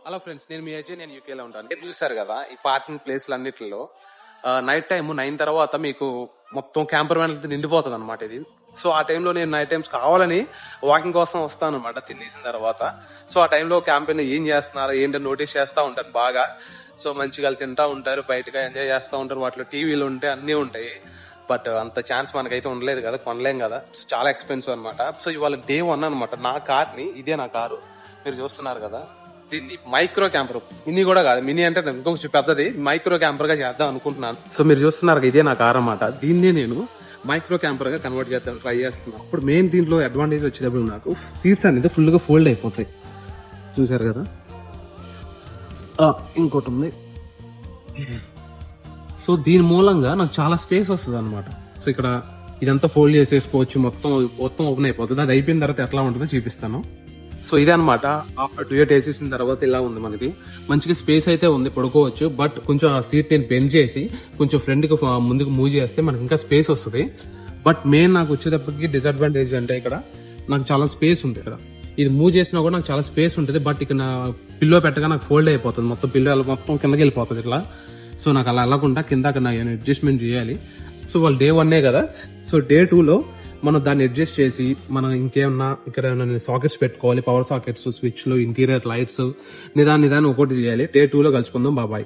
Hello friends, నేను మీ అజయ్. నేను యూకేలో ఉంటాను. చూసారు కదా ఈ పార్కింగ్ ప్లేస్లు అన్నిటిలో నైట్ టైం 9 తర్వాత మీకు మొత్తం క్యాంపర్ వ్యాన్ నిండిపోతుంది అనమాట ఇది. సో ఆ టైంలో నేను నైట్ టైమ్స్ కావాలని వాకింగ్ కోసం వస్తాను అనమాట తినేసిన తర్వాత. సో ఆ టైంలో క్యాంపెయిన్ ఏం చేస్తున్నారు ఏంటని నోటీస్ చేస్తూ ఉంటాను బాగా. సో మంచిగా తింటా ఉంటారు, బయటగా ఎంజాయ్ చేస్తూ ఉంటారు. వాటిలో టీవీలు ఉంటాయి, అన్నీ ఉంటాయి. బట్ అంత ఛాన్స్ మనకైతే ఉండలేదు కదా, కొనలేం కదా. చాలా ఎక్స్పెన్సివ్ అనమాట. సో ఇవాళ Day 1 అనమాట. నా కార్ని, ఇదే నా కారు మీరు చూస్తున్నారు కదా, దీన్ని మైక్రో క్యాంపర్, మినీ కూడా కాదు, మినీ అంటే ఇంకొక పెద్దది, మైక్రో క్యాంపర్ గా చేద్దాం అనుకుంటున్నాను. సో మీరు చూస్తున్నారు ఇదే నా కార్ అన్నమాట. దీన్నే నేను మైక్రో క్యాంపర్ గా కన్వర్ట్ చేద్దాం ట్రై చేస్తున్నాను. ఇప్పుడు మెయిన్ దీంట్లో అడ్వాంటేజ్ వచ్చేటప్పుడు నాకు సీట్స్ అనేది ఫుల్ గా ఫోల్డ్ అయిపోతాయి. చూసారు కదా, ఇంకోటి ఉంది. సో దీని మూలంగా నాకు చాలా స్పేస్ వస్తుంది అనమాట. సో ఇక్కడ ఇదంతా ఫోల్డ్ చేసేసుకోవచ్చు, మొత్తం ఓపెన్ అయిపోతుంది. అది అయిపోయిన తర్వాత ఎట్లా ఉంటుందో చూపిస్తాను. సో ఇదే అనమాట. ఆఫ్టర్ డ్యూయట్ వేసేసిన తర్వాత ఇలా ఉంది మనకి. మంచిగా స్పేస్ అయితే ఉంది, పడుకోవచ్చు. బట్ కొంచెం ఆ సీట్ నేను బెండ్ చేసి కొంచెం ఫ్రంట్ కి ముందుకు మూవ్ చేస్తే మనకి ఇంకా స్పేస్ వస్తుంది. బట్ మెయిన్ నాకు వచ్చేటప్పటికి డిసడ్వాంటేజ్ అంటే ఇక్కడ నాకు చాలా స్పేస్ ఉంది. ఇక్కడ ఇది మూవ్ చేసినా కూడా నాకు చాలా స్పేస్ ఉంటుంది. బట్ ఇక్కడ నా పిల్లో పెట్టగా నాకు ఫోల్డ్ అయిపోతుంది, మొత్తం పిల్లో మొత్తం కిందకి వెళ్ళిపోతుంది ఇట్లా. సో నాకు అలా వెళ్ళకుండా కింద నేను అడ్జస్ట్మెంట్ చేయాలి. సో వాళ్ళు Day 1 కదా. సో Day 2లో మనం దాన్ని అడ్జస్ట్ చేసి మనం ఇంకేమన్నా ఇక్కడ సాకెట్స్ పెట్టుకోవాలి, పవర్ సాకెట్స్, స్విచ్లు, ఇంటీరియర్ లైట్స్, నిదాన్ని ఒక్కొక్కటి చేయాలి. Day 2లో కలుసుకుందాం. బాబాయ్.